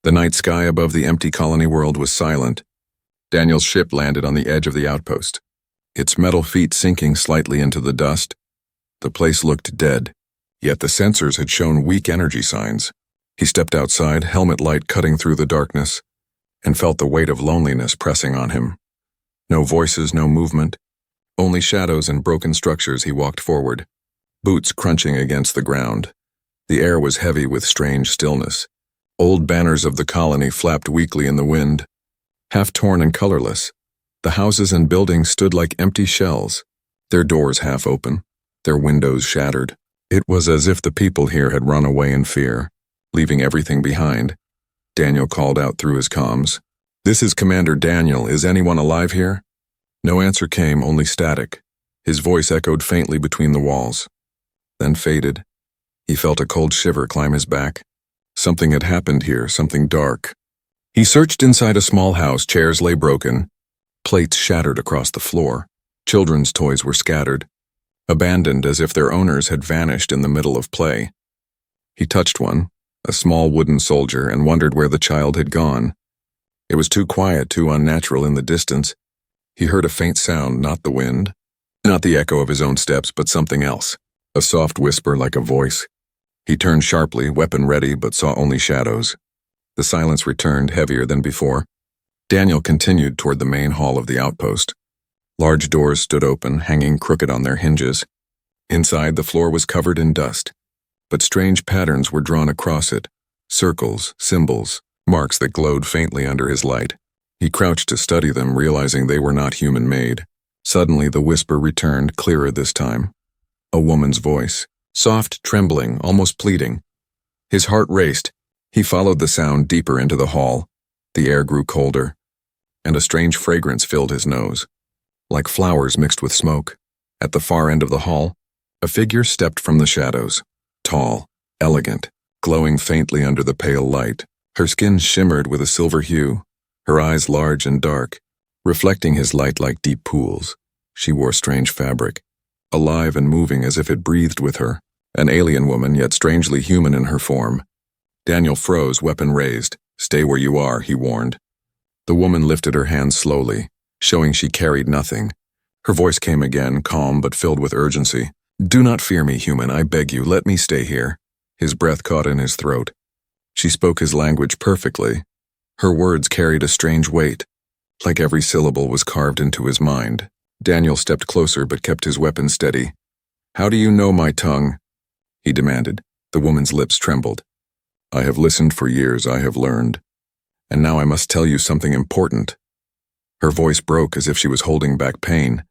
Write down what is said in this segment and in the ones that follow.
The night sky above the empty colony world was silent. Daniel's ship landed on the edge of the outpost, its metal feet sinking slightly into the dust. The place looked dead, yet the sensors had shown weak energy signs. He stepped outside, helmet light cutting through the darkness, and felt the weight of loneliness pressing on him. No voices, no movement, only shadows and broken structures. He walked forward, boots crunching against the ground. The air was heavy with strange stillness. Old banners of the colony flapped weakly in the wind, half torn and colorless. The houses and buildings stood like empty shells, their doors half open, their windows shattered. It was as if the people here had run away in fear, leaving everything behind. Daniel called out through his comms. "This is Commander Daniel. Is anyone alive here?" No answer came, only static. His voice echoed faintly between the walls, then faded. He felt a cold shiver climb his back. Something had happened here, something dark. He searched inside a small house. Chairs lay broken, plates shattered across the floor. Children's toys were scattered, abandoned as if their owners had vanished in the middle of play. He touched one, a small wooden soldier, and wondered where the child had gone. It was too quiet, too unnatural in the distance. He heard a faint sound, not the wind, not the echo of his own steps, but something else, a soft whisper like a voice. He turned sharply, weapon ready, but saw only shadows. The silence returned, heavier than before. Daniel continued toward the main hall of the outpost. Large doors stood open, hanging crooked on their hinges. Inside, the floor was covered in dust, but strange patterns were drawn across it, circles, symbols, marks that glowed faintly under his light. He crouched to study them, realizing they were not human-made. Suddenly, the whisper returned, clearer this time. A woman's voice, soft, trembling, almost pleading. His heart raced. He followed the sound deeper into the hall. The air grew colder, and a strange fragrance filled his nose, like flowers mixed with smoke. At the far end of the hall, a figure stepped from the shadows, tall, elegant, glowing faintly under the pale light. Her skin shimmered with a silver hue, her eyes large and dark, reflecting his light like deep pools. She wore strange fabric, alive and moving as if it breathed with her, an alien woman yet strangely human in her form. Daniel froze, weapon raised. "Stay where you are," he warned. The woman lifted her hands slowly, showing she carried nothing. Her voice came again, calm but filled with urgency. "Do not fear me, human, I beg you, let me stay here." His breath caught in his throat. She spoke his language perfectly. Her words carried a strange weight, like every syllable was carved into his mind. Daniel stepped closer but kept his weapon steady. "How do you know my tongue?" he demanded. The woman's lips trembled. "I have listened for years, I have learned. And now I must tell you something important." Her voice broke as if she was holding back pain.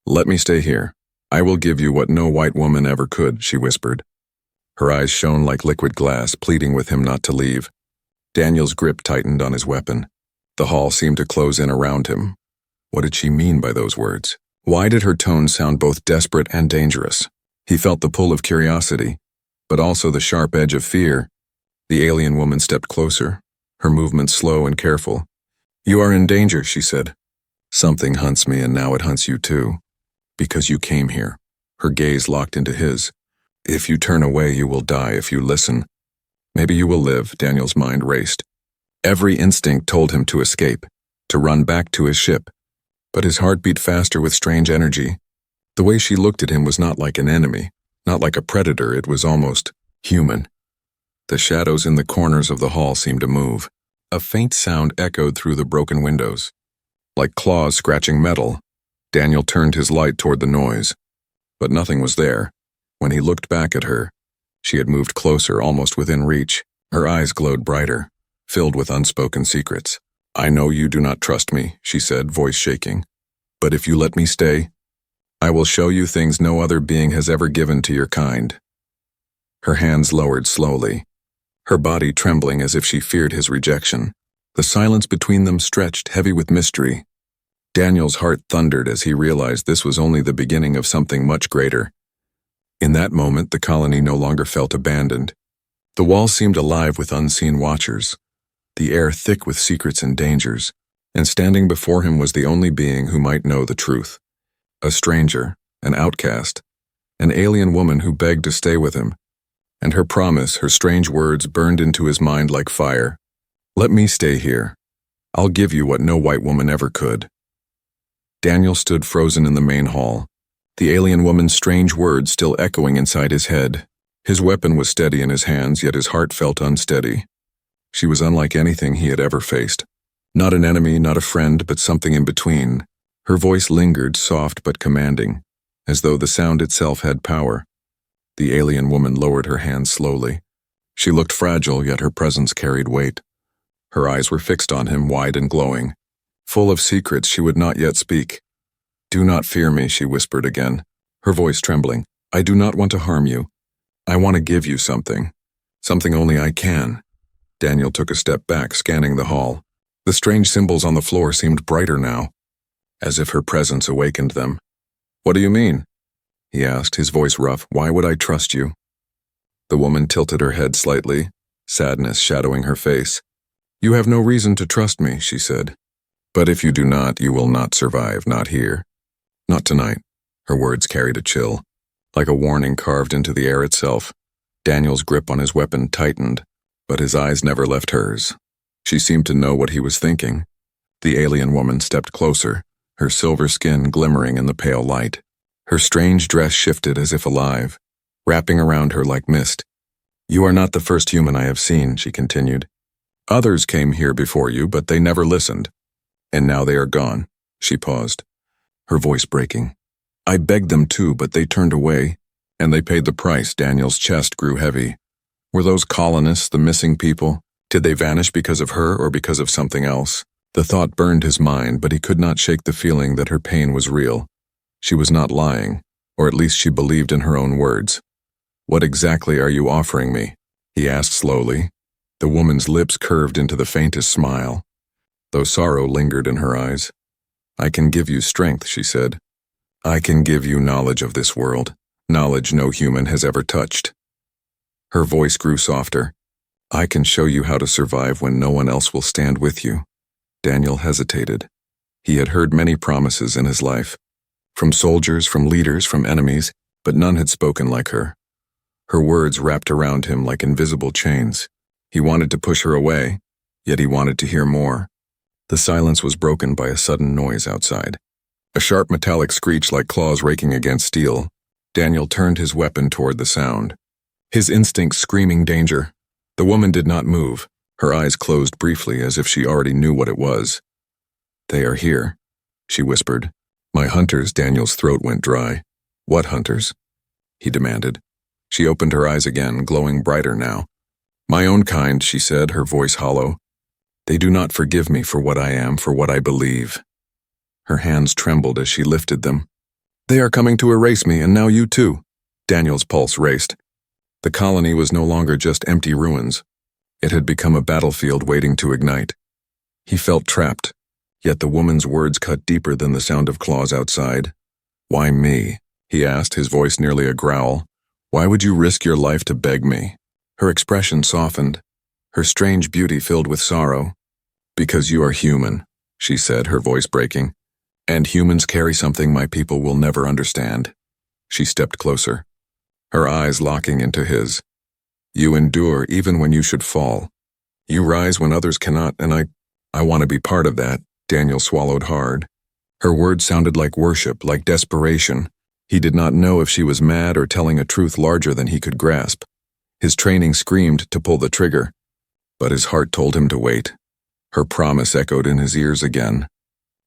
"Let me stay here. I will give you what no white woman ever could," she whispered. Her eyes shone like liquid glass, pleading with him not to leave. Daniel's grip tightened on his weapon. The hall seemed to close in around him. What did she mean by those words? Why did her tone sound both desperate and dangerous? He felt the pull of curiosity, but also the sharp edge of fear. The alien woman stepped closer, her movements slow and careful. "You are in danger," she said. "Something hunts me, and now it hunts you too. Because you came here." Her gaze locked into his. "If you turn away, you will die. If you listen, maybe you will live." Daniel's mind raced. Every instinct told him to escape, to run back to his ship. But his heart beat faster with strange energy. The way she looked at him was not like an enemy, not like a predator. It was almost human. The shadows in the corners of the hall seemed to move. A faint sound echoed through the broken windows, like claws scratching metal. Daniel turned his light toward the noise, but nothing was there. When he looked back at her, she had moved closer, almost within reach. Her eyes glowed brighter, filled with unspoken secrets. "I know you do not trust me," she said, voice shaking. "But if you let me stay, I will show you things no other being has ever given to your kind." Her hands lowered slowly, her body trembling as if she feared his rejection. The silence between them stretched, heavy with mystery. Daniel's heart thundered as he realized this was only the beginning of something much greater. In that moment, the colony no longer felt abandoned. The walls seemed alive with unseen watchers, the air thick with secrets and dangers, and standing before him was the only being who might know the truth. A stranger, an outcast, an alien woman who begged to stay with him. And her promise, her strange words burned into his mind like fire. Let me stay here. I'll give you what no white woman ever could. Daniel stood frozen in the main hall, the alien woman's strange words still echoing inside his head. His weapon was steady in his hands, yet his heart felt unsteady. She was unlike anything he had ever faced. Not an enemy, not a friend, but something in between. Her voice lingered, soft but commanding, as though the sound itself had power. The alien woman lowered her hands slowly. She looked fragile, yet her presence carried weight. Her eyes were fixed on him, wide and glowing. Full of secrets she would not yet speak. "Do not fear me," she whispered again, her voice trembling. "I do not want to harm you. I want to give you something. Something only I can." Daniel took a step back, scanning the hall. The strange symbols on the floor seemed brighter now, as if her presence awakened them. "What do you mean?" he asked, his voice rough. "Why would I trust you?" The woman tilted her head slightly, sadness shadowing her face. "You have no reason to trust me," she said. "But if you do not, you will not survive, not here. Not tonight." Her words carried a chill, like a warning carved into the air itself. Daniel's grip on his weapon tightened, but his eyes never left hers. She seemed to know what he was thinking. The alien woman stepped closer, her silver skin glimmering in the pale light. Her strange dress shifted as if alive, wrapping around her like mist. "You are not the first human I have seen," she continued. "Others came here before you, but they never listened. And now they are gone." She paused, her voice breaking. "I begged them to, but they turned away, and they paid the price." Daniel's chest grew heavy. Were those colonists the missing people? Did they vanish because of her or because of something else? The thought burned his mind, but he could not shake the feeling that her pain was real. She was not lying, or at least she believed in her own words. "What exactly are you offering me?" he asked slowly. The woman's lips curved into the faintest smile, though sorrow lingered in her eyes. "I can give you strength," she said. "I can give you knowledge of this world, knowledge no human has ever touched." Her voice grew softer. "I can show you how to survive when no one else will stand with you." Daniel hesitated. He had heard many promises in his life, from soldiers, from leaders, from enemies, but none had spoken like her. Her words wrapped around him like invisible chains. He wanted to push her away, yet he wanted to hear more. The silence was broken by a sudden noise outside. A sharp metallic screech like claws raking against steel. Daniel turned his weapon toward the sound, his instincts screaming danger. The woman did not move, her eyes closed briefly as if she already knew what it was. "They are here," she whispered. "My hunters." Daniel's throat went dry. "What hunters?" he demanded. She opened her eyes again, glowing brighter now. "My own kind," she said, her voice hollow. "They do not forgive me for what I am, for what I believe." Her hands trembled as she lifted them. "They are coming to erase me, and now you too." Daniel's pulse raced. The colony was no longer just empty ruins. It had become a battlefield waiting to ignite. He felt trapped, yet the woman's words cut deeper than the sound of claws outside. "Why me?" he asked, his voice nearly a growl. "Why would you risk your life to beg me?" Her expression softened, her strange beauty filled with sorrow. "Because you are human," she said, her voice breaking. "And humans carry something my people will never understand." She stepped closer, her eyes locking into his. "You endure even when you should fall. You rise when others cannot, and I want to be part of that." Daniel swallowed hard. Her words sounded like worship, like desperation. He did not know if she was mad or telling a truth larger than he could grasp. His training screamed to pull the trigger, but his heart told him to wait. Her promise echoed in his ears again.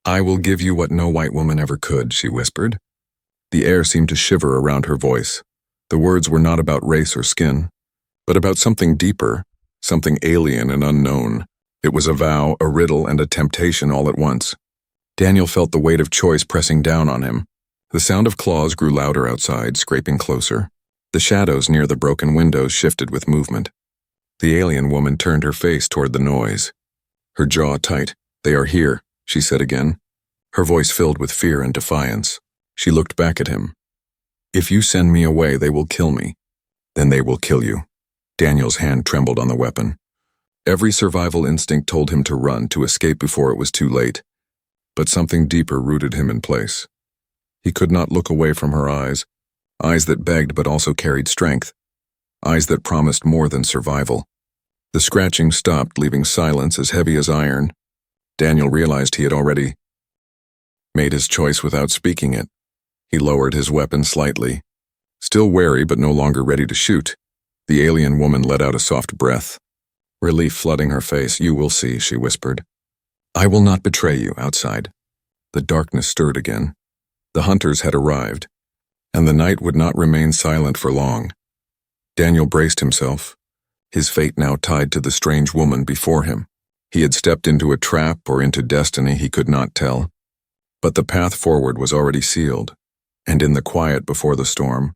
"I will give you what no white woman ever could," she whispered. The air seemed to shiver around her voice. The words were not about race or skin, but about something deeper, something alien and unknown. It was a vow, a riddle, and a temptation all at once. Daniel felt the weight of choice pressing down on him. The sound of claws grew louder outside, scraping closer. The shadows near the broken windows shifted with movement. The alien woman turned her face toward the noise, her jaw tight. "They are here," she said again, her voice filled with fear and defiance. She looked back at him. "If you send me away, they will kill me. Then they will kill you." Daniel's hand trembled on the weapon. Every survival instinct told him to run, to escape before it was too late. But something deeper rooted him in place. He could not look away from her eyes, eyes that begged but also carried strength, eyes that promised more than survival. The scratching stopped, leaving silence as heavy as iron. Daniel realized he had already made his choice without speaking it. He lowered his weapon slightly. Still wary but no longer ready to shoot, the alien woman let out a soft breath. Relief flooding her face. "You will see," she whispered. "I will not betray you." Outside, the darkness stirred again. The hunters had arrived, and the night would not remain silent for long. Daniel braced himself, his fate now tied to the strange woman before him. He had stepped into a trap or into destiny, he could not tell. But the path forward was already sealed, and in the quiet before the storm,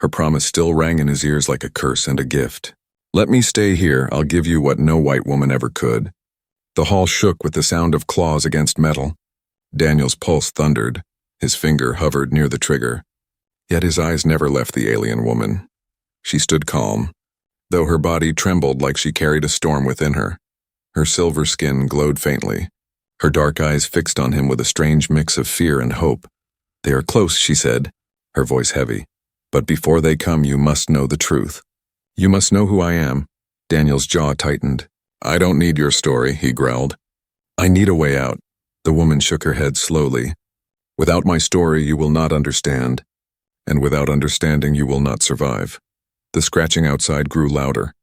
her promise still rang in his ears like a curse and a gift. "Let me stay here, I'll give you what no white woman ever could." The hall shook with the sound of claws against metal. Daniel's pulse thundered, his finger hovered near the trigger. Yet his eyes never left the alien woman. She stood calm, though her body trembled like she carried a storm within her. Her silver skin glowed faintly, her dark eyes fixed on him with a strange mix of fear and hope. "They are close," she said, her voice heavy. "But before they come, you must know the truth. You must know who I am." Daniel's jaw tightened. "I don't need your story," he growled. "I need a way out." The woman shook her head slowly. "Without my story, you will not understand, and without understanding, you will not survive." The scratching outside grew louder,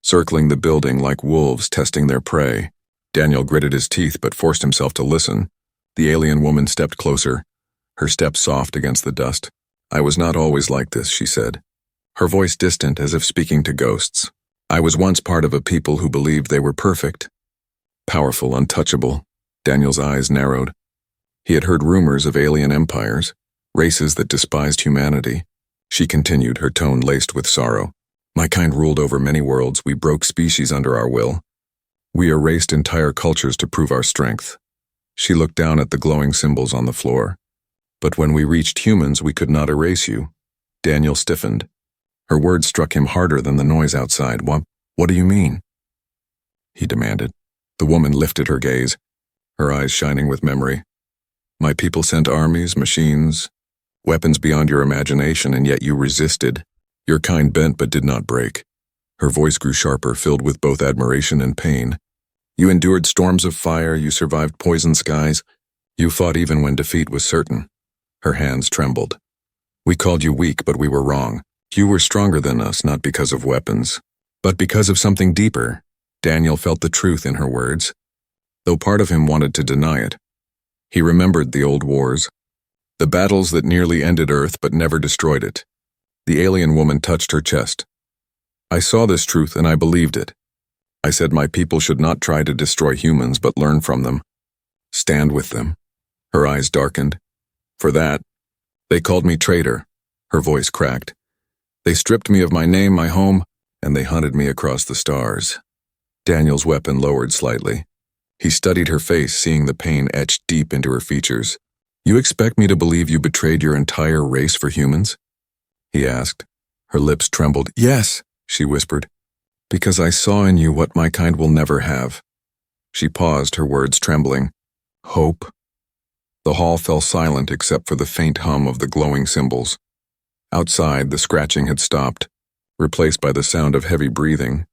circling the building like wolves testing their prey. Daniel gritted his teeth but forced himself to listen. The alien woman stepped closer, her step soft against the dust. "I was not always like this," she said, her voice distant as if speaking to ghosts. "I was once part of a people who believed they were perfect, powerful, untouchable." Daniel's eyes narrowed. He had heard rumors of alien empires, races that despised humanity. She continued, her tone laced with sorrow. "My kind ruled over many worlds. We broke species under our will. We erased entire cultures to prove our strength." She looked down at the glowing symbols on the floor. "But when we reached humans, we could not erase you." Daniel stiffened. Her words struck him harder than the noise outside. What do you mean?" he demanded. The woman lifted her gaze, her eyes shining with memory. "My people sent armies, machines, weapons beyond your imagination, and yet you resisted. Your kind bent but did not break." Her voice grew sharper, filled with both admiration and pain. "You endured storms of fire, you survived poison skies, you fought even when defeat was certain." Her hands trembled. "We called you weak, but we were wrong. You were stronger than us, not because of weapons, but because of something deeper." Daniel felt the truth in her words, though part of him wanted to deny it. He remembered the old wars, the battles that nearly ended Earth but never destroyed it. The alien woman touched her chest. "I saw this truth and I believed it. I said my people should not try to destroy humans but learn from them. Stand with them." Her eyes darkened. "For that, they called me traitor." Her voice cracked. "They stripped me of my name, my home, and they hunted me across the stars." Daniel's weapon lowered slightly. He studied her face, seeing the pain etched deep into her features. "You expect me to believe you betrayed your entire race for humans?" he asked. Her lips trembled. "Yes," she whispered, "because I saw in you what my kind will never have." She paused, her words trembling. "Hope." The hall fell silent except for the faint hum of the glowing symbols. Outside, the scratching had stopped, replaced by the sound of heavy breathing,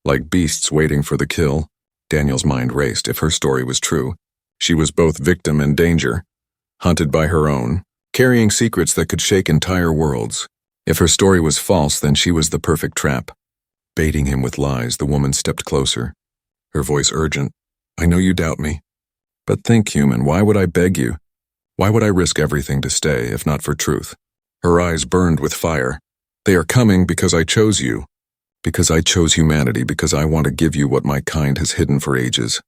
like beasts waiting for the kill. Daniel's mind raced. If her story was true, she was both victim and danger, hunted by her own, carrying secrets that could shake entire worlds. If her story was false, then she was the perfect trap. Baiting him with lies, the woman stepped closer, her voice urgent. "I know you doubt me, but think, human, why would I beg you? Why would I risk everything to stay, if not for truth?" Her eyes burned with fire. "They are coming because I chose you, because I chose humanity, because I want to give you what my kind has hidden for ages."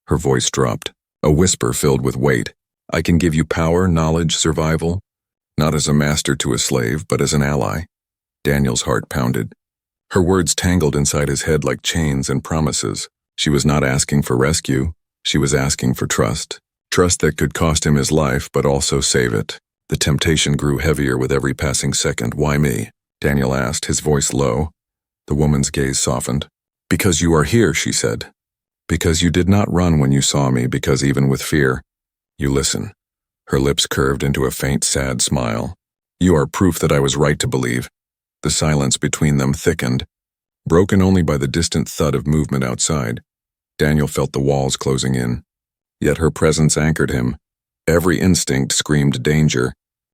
Her voice dropped, a whisper filled with weight. "I can give you power, knowledge, survival, not as a master to a slave, but as an ally." Daniel's heart pounded. Her words tangled inside his head like chains and promises. She was not asking for rescue, she was asking for trust. Trust that could cost him his life, but also save it. The temptation grew heavier with every passing second. "Why me?" Daniel asked, his voice low. The woman's gaze softened. "Because you are here," she said. "Because you did not run when you saw me, because even with fear, you listen." Her lips curved into a faint, sad smile. "You are proof that I was right to believe." The silence between them thickened. Broken only by the distant thud of movement outside, Daniel felt the walls closing in. Yet her presence anchored him. Every instinct screamed danger,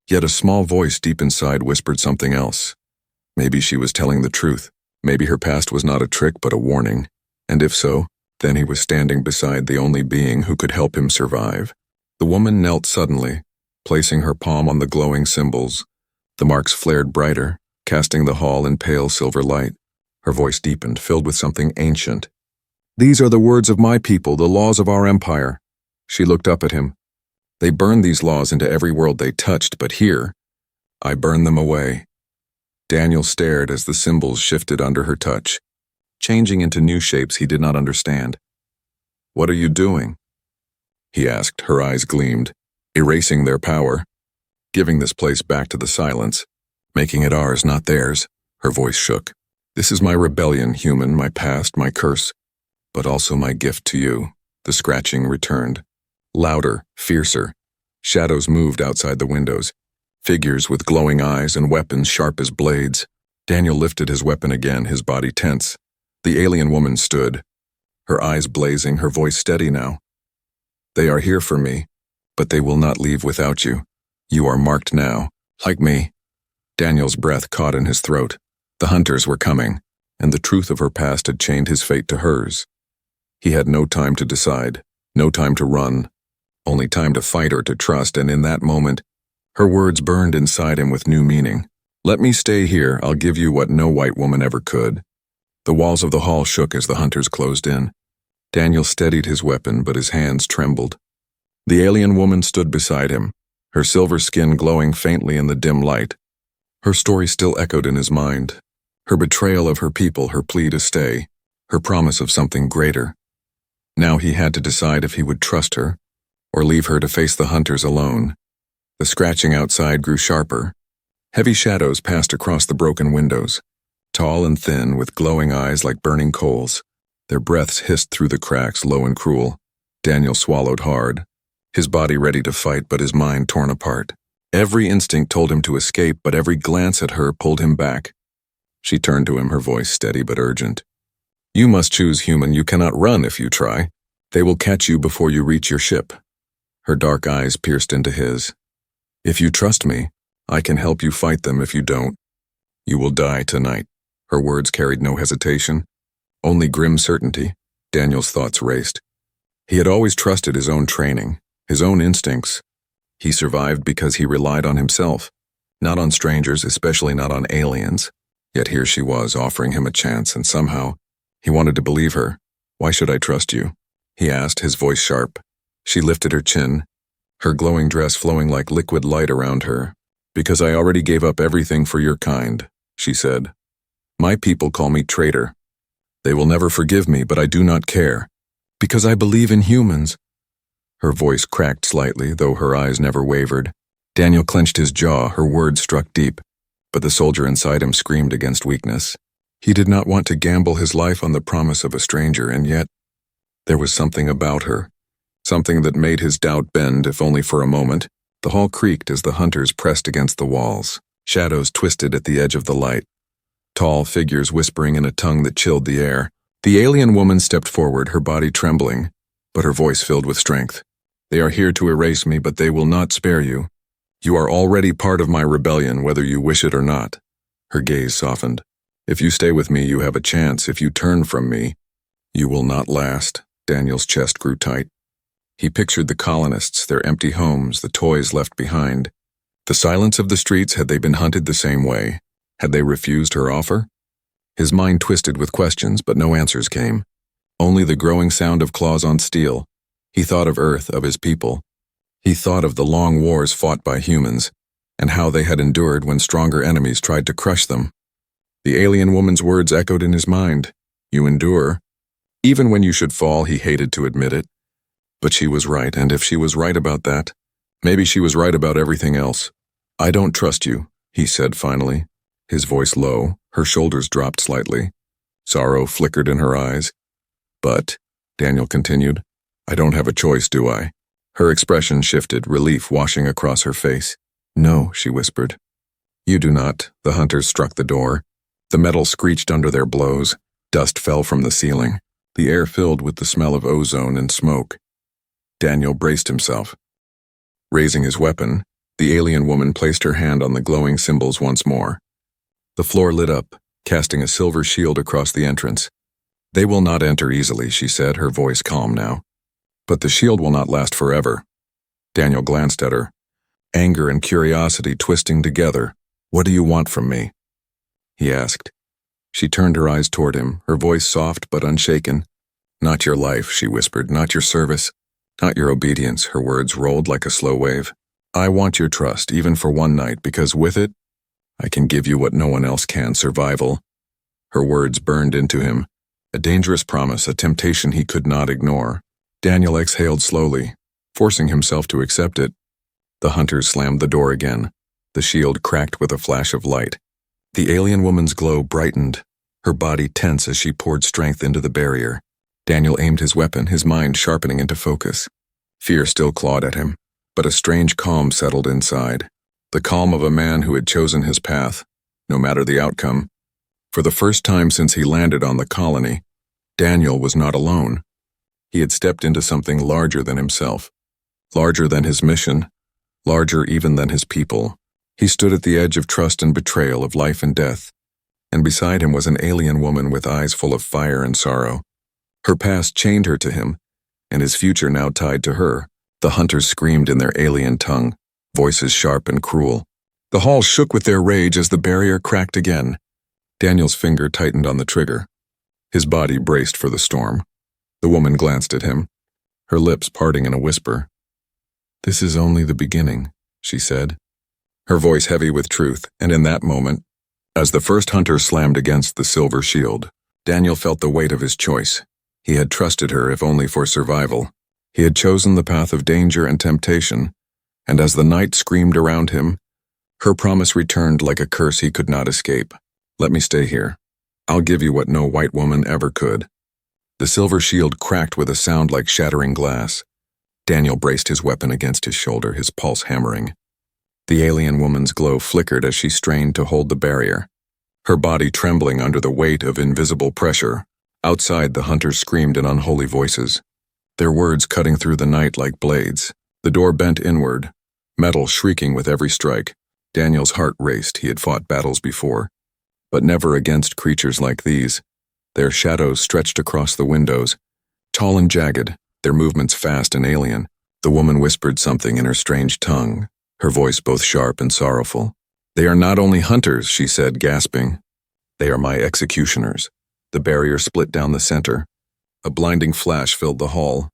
yet a small voice deep inside whispered something else. Maybe she was telling the truth. Maybe her past was not a trick but a warning. And if so, then he was standing beside the only being who could help him survive. The woman knelt suddenly, placing her palm on the glowing symbols. The marks flared brighter, casting the hall in pale silver light. Her voice deepened, filled with something ancient. "These are the words of my people, the laws of our empire." She looked up at him. "They burned these laws into every world they touched, but here, I burn them away." Daniel stared as the symbols shifted under her touch, changing into new shapes he did not understand. "What are you doing?" he asked. Her eyes gleamed, erasing their power, giving this place back to the silence, making it ours, not theirs. Her voice shook. "This is my rebellion, human, my past, my curse, but also my gift to you." The scratching returned. Louder, fiercer. Shadows moved outside the windows, figures with glowing eyes and weapons sharp as blades. Daniel lifted his weapon again, his body tense. The alien woman stood, her eyes blazing, her voice steady now. "They are here for me, but they will not leave without you. You are marked now, like me." Daniel's breath caught in his throat. The hunters were coming, and the truth of her past had chained his fate to hers. He had no time to decide, no time to run, only time to fight or to trust, and in that moment, her words burned inside him with new meaning. "Let me stay here, I'll give you what no white woman ever could." The walls of the hall shook as the hunters closed in. Daniel steadied his weapon, but his hands trembled. The alien woman stood beside him, her silver skin glowing faintly in the dim light. Her story still echoed in his mind. Her betrayal of her people, her plea to stay, her promise of something greater. Now he had to decide if he would trust her, or leave her to face the hunters alone. The scratching outside grew sharper. Heavy shadows passed across the broken windows, tall and thin, with glowing eyes like burning coals. Their breaths hissed through the cracks, low and cruel. Daniel swallowed hard, his body ready to fight, but his mind torn apart. Every instinct told him to escape, but every glance at her pulled him back. She turned to him, her voice steady but urgent. "You must choose, human. You cannot run if you try. They will catch you before you reach your ship." Her dark eyes pierced into his. "If you trust me, I can help you fight them. If you don't, you will die tonight." Her words carried no hesitation, only grim certainty. Daniel's thoughts raced. He had always trusted his own training, his own instincts. He survived because he relied on himself, not on strangers, especially not on aliens. Yet here she was, offering him a chance, and somehow, he wanted to believe her. "Why should I trust you?" he asked, his voice sharp. She lifted her chin, her glowing dress flowing like liquid light around her. "Because I already gave up everything for your kind," she said. "My people call me traitor. They will never forgive me, but I do not care. Because I believe in humans." Her voice cracked slightly, though her eyes never wavered. Daniel clenched his jaw, her words struck deep, but the soldier inside him screamed against weakness. He did not want to gamble his life on the promise of a stranger, and yet, there was something about her, something that made his doubt bend, if only for a moment. The hall creaked as the hunters pressed against the walls. Shadows twisted at the edge of the light, tall figures whispering in a tongue that chilled the air. The alien woman stepped forward, her body trembling, but her voice filled with strength. "They are here to erase me, but they will not spare you. You are already part of my rebellion, whether you wish it or not." Her gaze softened. "If you stay with me, you have a chance. If you turn from me, you will not last." Daniel's chest grew tight. He pictured the colonists, their empty homes, the toys left behind. The silence of the streets, had they been hunted the same way? Had they refused her offer? His mind twisted with questions, but no answers came. Only the growing sound of claws on steel. He thought of Earth, of his people. He thought of the long wars fought by humans, and how they had endured when stronger enemies tried to crush them. The alien woman's words echoed in his mind. "You endure. Even when you should fall," he hated to admit it. But she was right, and if she was right about that, maybe she was right about everything else. "I don't trust you," he said finally, his voice low, her shoulders dropped slightly. Sorrow flickered in her eyes. "But," Daniel continued, "I don't have a choice, do I?" Her expression shifted, relief washing across her face. "No," she whispered. "You do not." The hunters struck the door, The metal screeched under their blows. Dust fell from the ceiling. The air filled with the smell of ozone and smoke. Daniel braced himself. Raising his weapon, the alien woman placed her hand on the glowing symbols once more. The floor lit up, casting a silver shield across the entrance. "They will not enter easily," she said, her voice calm now. "But the shield will not last forever." Daniel glanced at her, anger and curiosity twisting together. "What do you want from me?" he asked. She turned her eyes toward him, her voice soft but unshaken. "Not your life," she whispered, "not your service, not your obedience." Her words rolled like a slow wave. "I want your trust, even for one night, because with it, I can give you what no one else can, survival." Her words burned into him, a dangerous promise, a temptation he could not ignore. Daniel exhaled slowly, forcing himself to accept it. The hunters slammed the door again. The shield cracked with a flash of light. The alien woman's glow brightened, her body tense as she poured strength into the barrier. Daniel aimed his weapon, his mind sharpening into focus. Fear still clawed at him, but a strange calm settled inside. The calm of a man who had chosen his path, no matter the outcome. For the first time since he landed on the colony, Daniel was not alone. He had stepped into something larger than himself, larger than his mission, larger even than his people. He stood at the edge of trust and betrayal, of life and death, and beside him was an alien woman with eyes full of fire and sorrow. Her past chained her to him, and his future now tied to her. The hunters screamed in their alien tongue, voices sharp and cruel. The hall shook with their rage as the barrier cracked again. Daniel's finger tightened on the trigger. His body braced for the storm. The woman glanced at him, her lips parting in a whisper. "This is only the beginning," she said, her voice heavy with truth, and in that moment, as the first hunter slammed against the silver shield, Daniel felt the weight of his choice. He had trusted her, if only for survival. He had chosen the path of danger and temptation, and as the night screamed around him, her promise returned like a curse he could not escape. "Let me stay here. I'll give you what no white woman ever could." The silver shield cracked with a sound like shattering glass. Daniel braced his weapon against his shoulder, his pulse hammering. The alien woman's glow flickered as she strained to hold the barrier, her body trembling under the weight of invisible pressure. Outside, the hunters screamed in unholy voices, their words cutting through the night like blades. The door bent inward, metal shrieking with every strike. Daniel's heart raced. He had fought battles before, but never against creatures like these. Their shadows stretched across the windows, tall and jagged, their movements fast and alien. The woman whispered something in her strange tongue, her voice both sharp and sorrowful. "They are not only hunters," she said, gasping. "They are my executioners." The barrier split down the center. A blinding flash filled the hall.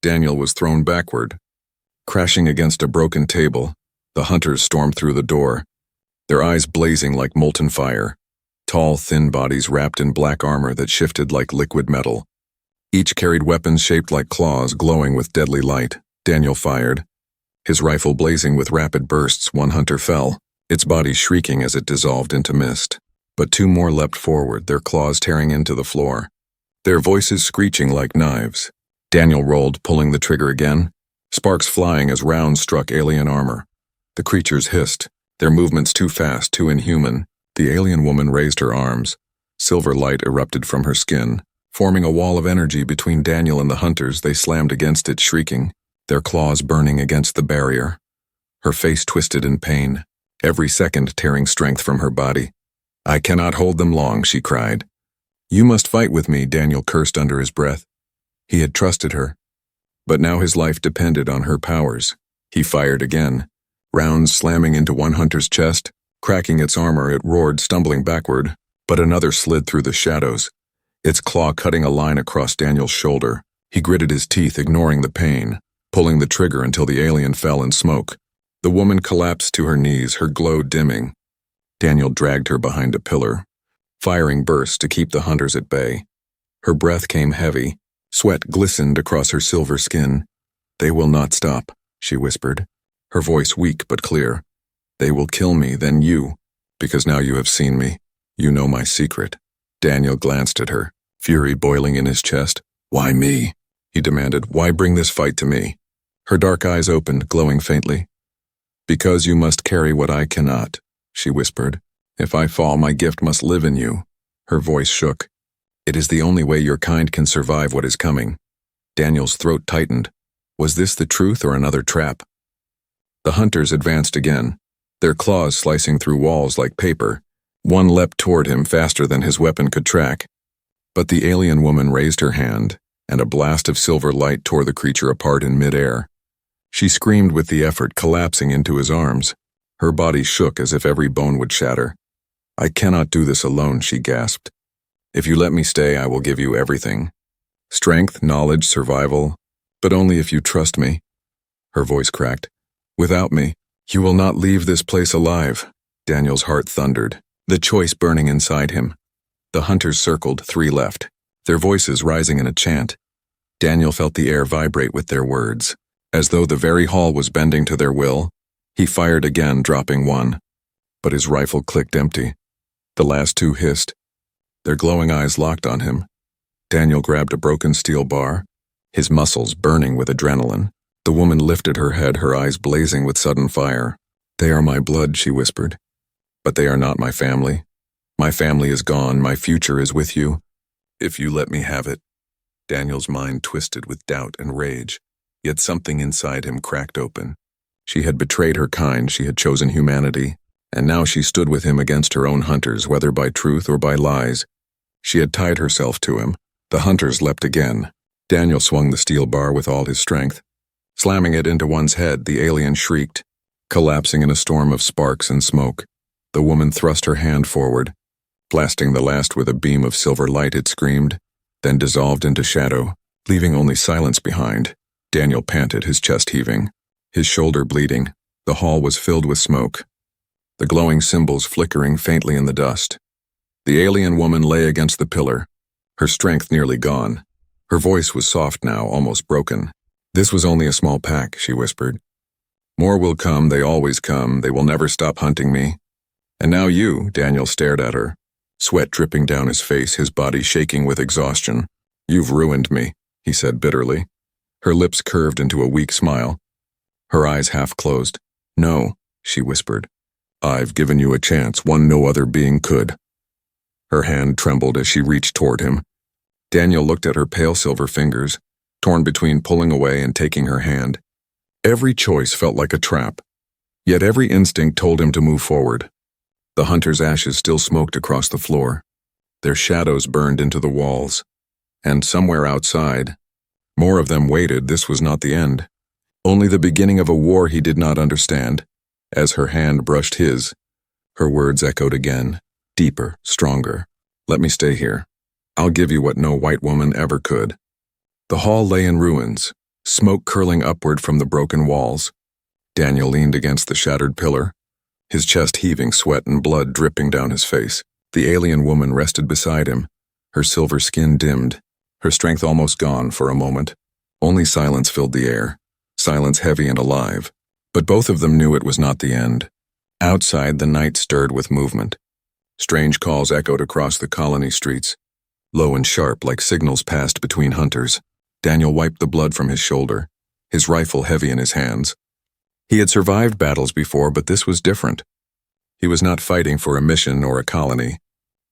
Daniel was thrown backward. Crashing against a broken table, the hunters stormed through the door, their eyes blazing like molten fire. Tall, thin bodies wrapped in black armor that shifted like liquid metal. Each carried weapons shaped like claws, glowing with deadly light. Daniel fired, his rifle blazing with rapid bursts. One hunter fell, its body shrieking as it dissolved into mist. But two more leapt forward, their claws tearing into the floor, their voices screeching like knives. Daniel rolled, pulling the trigger again, sparks flying as rounds struck alien armor. The creatures hissed, their movements too fast, too inhuman. The alien woman raised her arms. Silver light erupted from her skin, forming a wall of energy between Daniel and the hunters. They slammed against it, shrieking, their claws burning against the barrier. Her face twisted in pain, every second tearing strength from her body. "I cannot hold them long," she cried. "You must fight with me," Daniel cursed under his breath. He had trusted her, but now his life depended on her powers. He fired again, rounds slamming into one hunter's chest. Cracking its armor, it roared, stumbling backward, but another slid through the shadows, its claw cutting a line across Daniel's shoulder. He gritted his teeth, ignoring the pain, pulling the trigger until the alien fell in smoke. The woman collapsed to her knees, her glow dimming. Daniel dragged her behind a pillar, firing bursts to keep the hunters at bay. Her breath came heavy, sweat glistened across her silver skin. "They will not stop," she whispered, her voice weak but clear. "They will kill me, then you, because now you have seen me. You know my secret." Daniel glanced at her, fury boiling in his chest. "Why me?" he demanded. "Why bring this fight to me?" Her dark eyes opened, glowing faintly. "Because you must carry what I cannot," she whispered, If I fall, my gift must live in you. Her voice shook. It is the only way your kind can survive what is coming. Daniel's throat tightened. Was this the truth or another trap? The hunters advanced again, their claws slicing through walls like paper. One leapt toward him faster than his weapon could track. But the alien woman raised her hand, and a blast of silver light tore the creature apart in midair. She screamed with the effort, collapsing into his arms. Her body shook as if every bone would shatter. I cannot do this alone, she gasped. If you let me stay, I will give you everything. Strength, knowledge, survival, but only if you trust me. Her voice cracked. Without me, you will not leave this place alive. Daniel's heart thundered, the choice burning inside him. The hunters circled, 3 left, their voices rising in a chant. Daniel felt the air vibrate with their words. As though the very hall was bending to their will, he fired again, dropping 1. But his rifle clicked empty. The last 2 hissed. Their glowing eyes locked on him. Daniel grabbed a broken steel bar, his muscles burning with adrenaline. The woman lifted her head, her eyes blazing with sudden fire. They are my blood, she whispered. But they are not my family. My family is gone, my future is with you. If you let me have it. Daniel's mind twisted with doubt and rage, yet something inside him cracked open. She had betrayed her kind, she had chosen humanity, and now she stood with him against her own hunters, whether by truth or by lies. She had tied herself to him. The hunters leapt again. Daniel swung the steel bar with all his strength. Slamming it into one's head, the alien shrieked, collapsing in a storm of sparks and smoke. The woman thrust her hand forward, blasting the last with a beam of silver light. It screamed, then dissolved into shadow, leaving only silence behind. Daniel panted, his chest heaving, his shoulder bleeding. The hall was filled with smoke, the glowing symbols flickering faintly in the dust. The alien woman lay against the pillar, her strength nearly gone. Her voice was soft now, almost broken. This was only a small pack, she whispered. More will come, they always come, they will never stop hunting me. And now you, Daniel stared at her, sweat dripping down his face, his body shaking with exhaustion. You've ruined me, he said bitterly. Her lips curved into a weak smile. Her eyes half closed. No, she whispered. I've given you a chance, one no other being could. Her hand trembled as she reached toward him. Daniel looked at her pale silver fingers, torn between pulling away and taking her hand. Every choice felt like a trap, yet every instinct told him to move forward. The hunter's ashes still smoked across the floor. Their shadows burned into the walls. And somewhere outside, more of them waited. This was not the end, only the beginning of a war he did not understand. As her hand brushed his, her words echoed again, deeper, stronger. Let me stay here. I'll give you what no white woman ever could. The hall lay in ruins, smoke curling upward from the broken walls. Daniel leaned against the shattered pillar, his chest heaving, sweat and blood dripping down his face. The alien woman rested beside him, her silver skin dimmed, her strength almost gone for a moment. Only silence filled the air, silence heavy and alive. But both of them knew it was not the end. Outside, the night stirred with movement. Strange calls echoed across the colony streets, low and sharp like signals passed between hunters. Daniel wiped the blood from his shoulder, his rifle heavy in his hands. He had survived battles before, but this was different. He was not fighting for a mission or a colony,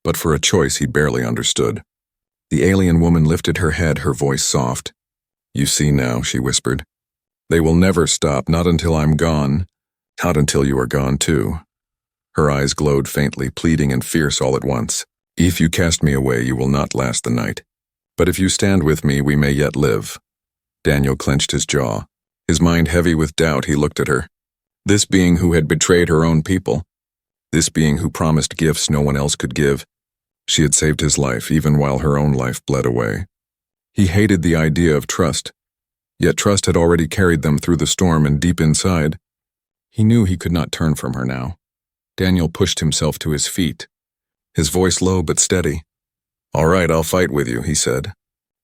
but for a choice he barely understood. The alien woman lifted her head, her voice soft. You see now, she whispered. They will never stop, not until I'm gone, not until you are gone too. Her eyes glowed faintly, pleading and fierce all at once. If you cast me away, you will not last the night. But if you stand with me, we may yet live. Daniel clenched his jaw. His mind heavy with doubt, he looked at her. This being who had betrayed her own people. This being who promised gifts no one else could give. She had saved his life, even while her own life bled away. He hated the idea of trust. Yet trust had already carried them through the storm, and deep inside, he knew he could not turn from her now. Daniel pushed himself to his feet, his voice low but steady. All right, I'll fight with you, he said.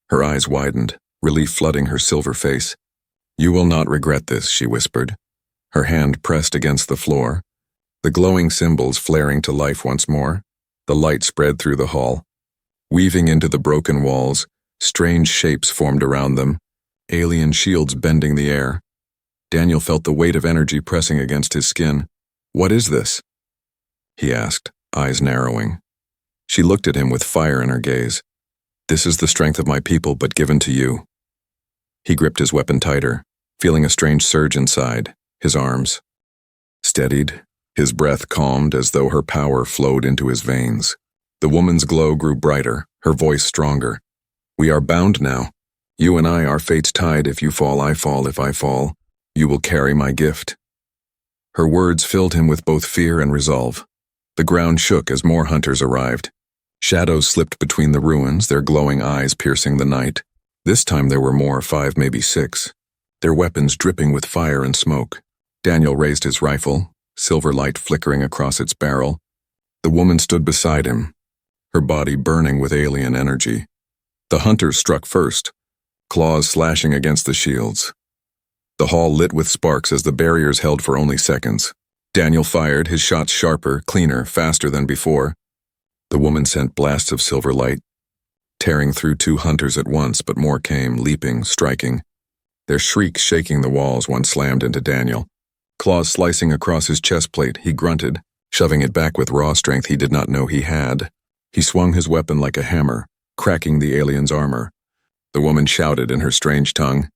Her eyes widened, relief flooding her silver face. You will not regret this, she whispered, her hand pressed against the floor, the glowing symbols flaring to life once more. The light spread through the hall. Weaving into the broken walls, strange shapes formed around them, alien shields bending the air. Daniel felt the weight of energy pressing against his skin. What is this? He asked, eyes narrowing. She looked at him with fire in her gaze. "This is the strength of my people, but given to you." He gripped his weapon tighter, feeling a strange surge inside, his arms steadied, his breath calmed as though her power flowed into his veins. The woman's glow grew brighter, her voice stronger. "We are bound now. You and I, our fates tied. If you fall, I fall. If I fall, you will carry my gift." Her words filled him with both fear and resolve. The ground shook as more hunters arrived. Shadows slipped between the ruins, their glowing eyes piercing the night. This time there were more, 5, maybe 6, their weapons dripping with fire and smoke. Daniel raised his rifle, silver light flickering across its barrel. The woman stood beside him, her body burning with alien energy. The hunters struck first, claws slashing against the shields. The hall lit with sparks as the barriers held for only seconds. Daniel fired, his shots sharper, cleaner, faster than before. The woman sent blasts of silver light, tearing through 2 hunters at once, but more came, leaping, striking. Their shrieks shaking the walls. One slammed into Daniel. Claws slicing across his chest plate, he grunted, shoving it back with raw strength he did not know he had. He swung his weapon like a hammer, cracking the alien's armor. The woman shouted in her strange tongue,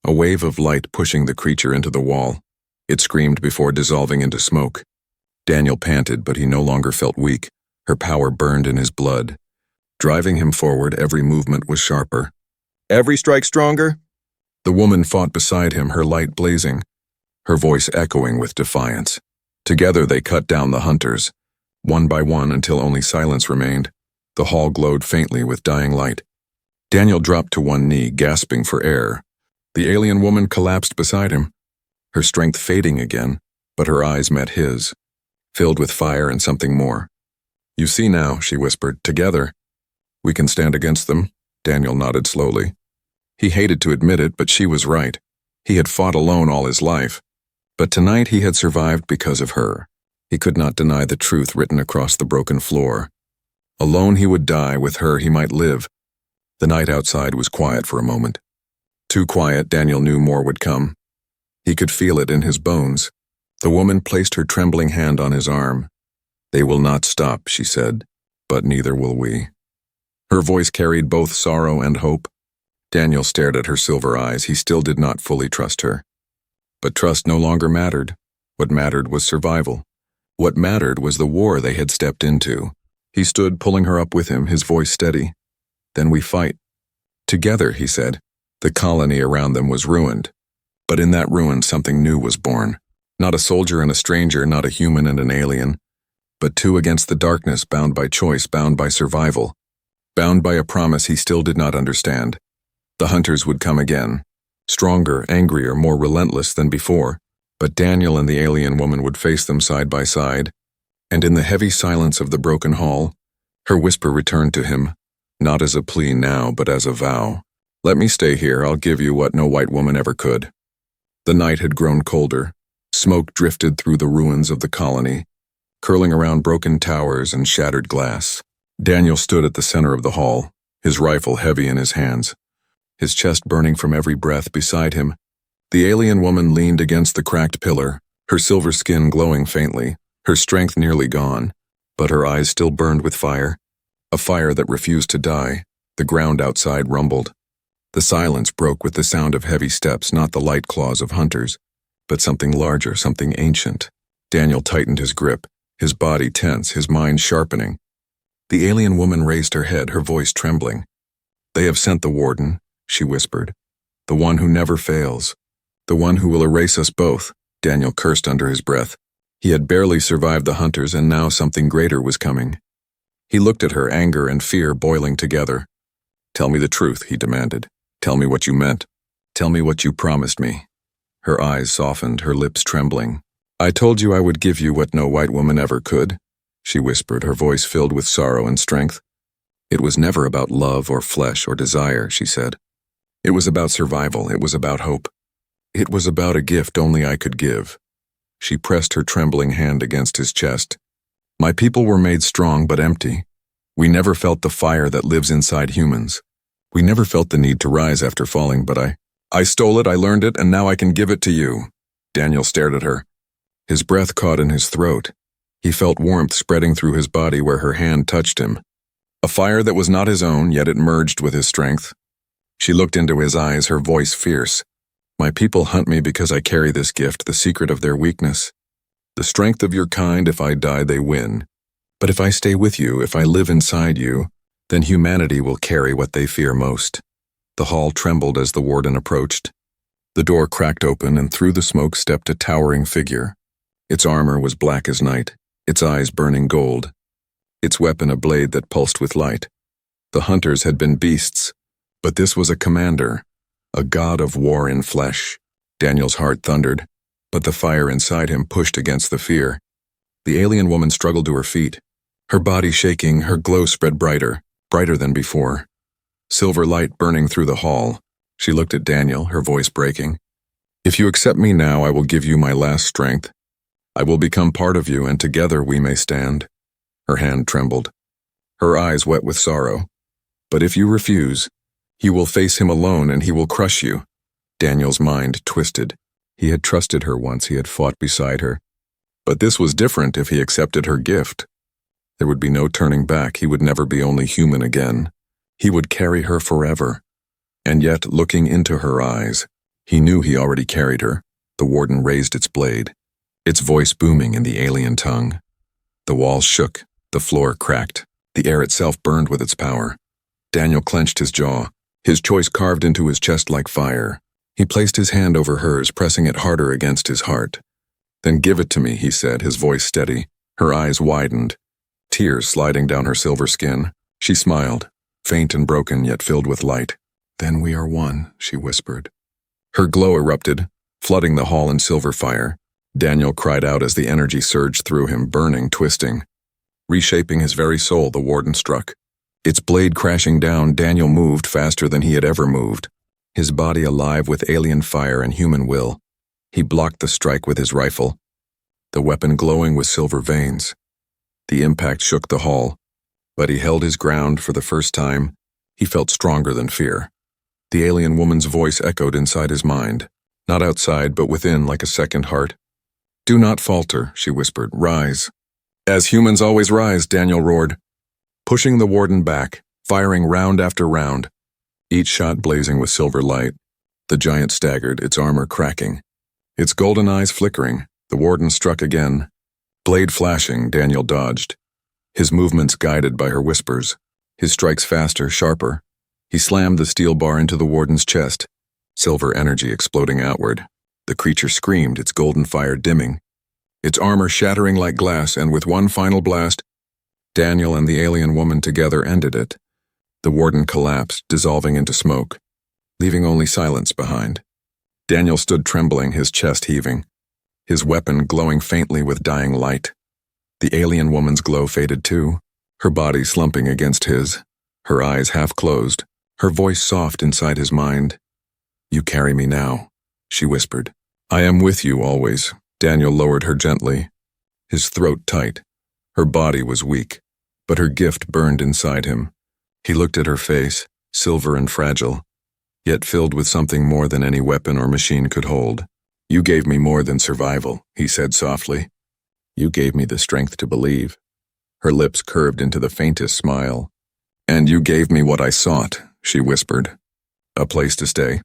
a wave of light pushing the creature into the wall. It screamed before dissolving into smoke. Daniel panted, but he no longer felt weak. Her power burned in his blood. Driving him forward, every movement was sharper. "Every strike stronger?" The woman fought beside him, her light blazing, her voice echoing with defiance. Together they cut down the hunters, one by one until only silence remained. The hall glowed faintly with dying light. Daniel dropped to one knee, gasping for air. The alien woman collapsed beside him, her strength fading again, but her eyes met his, filled with fire and something more. "You see now," she whispered, "together we can stand against them." Daniel nodded slowly. He hated to admit it, but she was right. He had fought alone all his life, but tonight he had survived because of her. He could not deny the truth written across the broken floor. Alone he would die, with her he might live. The night outside was quiet for a moment. Too quiet, Daniel knew more would come. He could feel it in his bones. The woman placed her trembling hand on his arm. "They will not stop," she said, "but neither will we." Her voice carried both sorrow and hope. Daniel stared at her silver eyes. He still did not fully trust her. But trust no longer mattered. What mattered was survival. What mattered was the war they had stepped into. He stood, pulling her up with him, his voice steady. "Then we fight. Together," he said. The colony around them was ruined. But in that ruin something new was born. Not a soldier and a stranger, not a human and an alien, but 2 against the darkness, bound by choice, bound by survival, bound by a promise he still did not understand. The hunters would come again, stronger, angrier, more relentless than before, but Daniel and the alien woman would face them side by side, and in the heavy silence of the broken hall, her whisper returned to him, not as a plea now, but as a vow. "Let me stay here, I'll give you what no white woman ever could." The night had grown colder. Smoke drifted through the ruins of the colony, curling around broken towers and shattered glass. Daniel stood at the center of the hall, his rifle heavy in his hands, his chest burning from every breath. Beside him, the alien woman leaned against the cracked pillar, her silver skin glowing faintly, her strength nearly gone, but her eyes still burned with fire, a fire that refused to die. The ground outside rumbled. The silence broke with the sound of heavy steps, not the light claws of hunters, but something larger, something ancient. Daniel tightened his grip, his body tense, his mind sharpening. The alien woman raised her head, her voice trembling. "They have sent the warden," she whispered. "The one who never fails. The one who will erase us both." Daniel cursed under his breath. He had barely survived the hunters, and now something greater was coming. He looked at her, anger and fear boiling together. "Tell me the truth," he demanded. "Tell me what you meant. Tell me what you promised me." Her eyes softened, her lips trembling. "I told you I would give you what no white woman ever could," she whispered, her voice filled with sorrow and strength. "It was never about love or flesh or desire," she said. "It was about survival. It was about hope. It was about a gift only I could give." She pressed her trembling hand against his chest. "My people were made strong but empty. We never felt the fire that lives inside humans. We never felt the need to rise after falling, but I stole it, I learned it, and now I can give it to you." Daniel stared at her. His breath caught in his throat. He felt warmth spreading through his body where her hand touched him. A fire that was not his own, yet it merged with his strength. She looked into his eyes, her voice fierce. My people hunt me because I carry this gift, the secret of their weakness. The strength of your kind, if I die, they win. But if I stay with you, if I live inside you, then humanity will carry what they fear most. The hall trembled as the warden approached. The door cracked open, and through the smoke stepped a towering figure. Its armor was black as night, its eyes burning gold, its weapon a blade that pulsed with light. The hunters had been beasts, but this was a commander, a god of war in flesh. Daniel's heart thundered, but the fire inside him pushed against the fear. The alien woman struggled to her feet, her body shaking, her glow spread brighter than before. Silver light burning through the hall. She looked at Daniel, her voice breaking. If you accept me now, I will give you my last strength. I will become part of you, and together we may stand. Her hand trembled, her eyes wet with sorrow. But if you refuse, you will face him alone and he will crush you. Daniel's mind twisted. He had trusted her once, he had fought beside her. But this was different if he accepted her gift. There would be no turning back, he would never be only human again. He would carry her forever. And yet, looking into her eyes, he knew he already carried her. The warden raised its blade, its voice booming in the alien tongue. The walls shook, the floor cracked, the air itself burned with its power. Daniel clenched his jaw, his choice carved into his chest like fire. He placed his hand over hers, pressing it harder against his heart. Then give it to me, he said, his voice steady. Her eyes widened, tears sliding down her silver skin. She smiled, faint and broken, yet filled with light. Then we are one, she whispered. Her glow erupted, flooding the hall in silver fire. Daniel cried out as the energy surged through him, burning, twisting. Reshaping his very soul, the warden struck. Its blade crashing down, Daniel moved faster than he had ever moved, his body alive with alien fire and human will. He blocked the strike with his rifle, the weapon glowing with silver veins. The impact shook the hall, but he held his ground for the first time. He felt stronger than fear. The alien woman's voice echoed inside his mind, not outside but within like a second heart. Do not falter, she whispered. Rise. As humans always rise, Daniel roared, pushing the warden back, firing round after round, each shot blazing with silver light. The giant staggered, its armor cracking, its golden eyes flickering. The warden struck again. Blade flashing, Daniel dodged, his movements guided by her whispers, his strikes faster, sharper. He slammed the steel bar into the warden's chest, silver energy exploding outward. The creature screamed, its golden fire dimming, its armor shattering like glass, and with one final blast, Daniel and the alien woman together ended it. The warden collapsed, dissolving into smoke, leaving only silence behind. Daniel stood trembling, his chest heaving, his weapon glowing faintly with dying light. The alien woman's glow faded too, her body slumping against his, her eyes half closed, her voice soft inside his mind. You carry me now, she whispered. I am with you always. Daniel lowered her gently, his throat tight. Her body was weak, but her gift burned inside him. He looked at her face, silver and fragile, yet filled with something more than any weapon or machine could hold. You gave me more than survival, he said softly. You gave me the strength to believe. Her lips curved into the faintest smile. And you gave me what I sought, she whispered. A place to stay.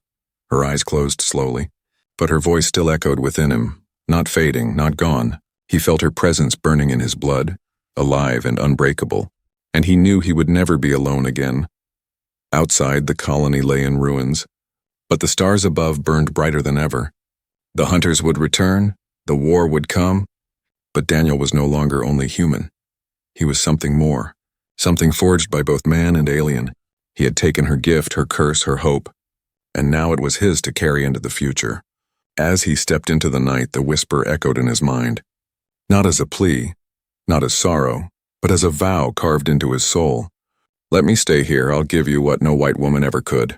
Her eyes closed slowly, but her voice still echoed within him, not fading, not gone. He felt her presence burning in his blood, alive and unbreakable, and he knew he would never be alone again. Outside, the colony lay in ruins, but the stars above burned brighter than ever. The hunters would return, the war would come, but Daniel was no longer only human. He was something more, something forged by both man and alien. He had taken her gift, her curse, her hope, and now it was his to carry into the future. As he stepped into the night, the whisper echoed in his mind, not as a plea, not as sorrow, but as a vow carved into his soul. Let me stay here, I'll give you what no white woman ever could.